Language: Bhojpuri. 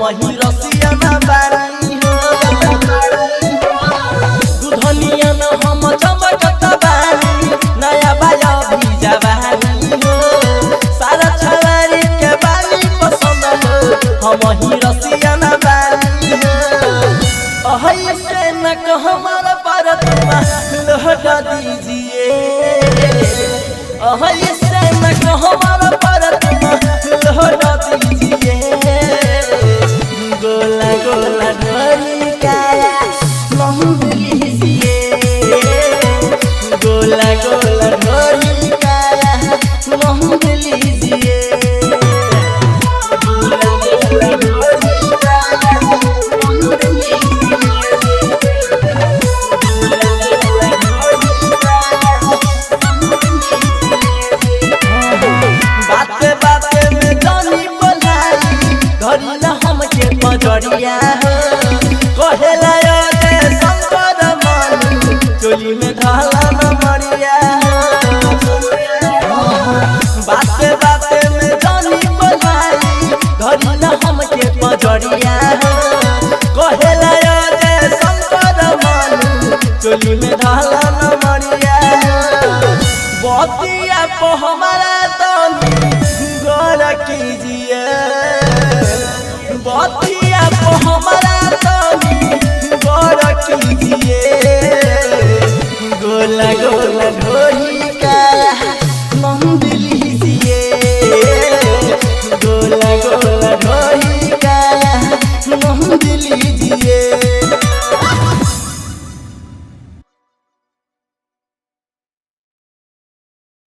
हम ही रसिया ना बानी हो दुधनिया न हम चमकत बानी नया बाया भी जवानी हो सारा छवारी के बानी पसंद हो हम ही रसिया ना बानी हो अहै से न हमारा भारत लौटा दीजिए अहै से न हमारा भारत लौटा दीजिए गोला गोला ढोली काया लंग लीजिए गोला गोला ढोली काया लंग लीजिए बाते बाते में जानी बोलाई धरी ना हमके पजरिया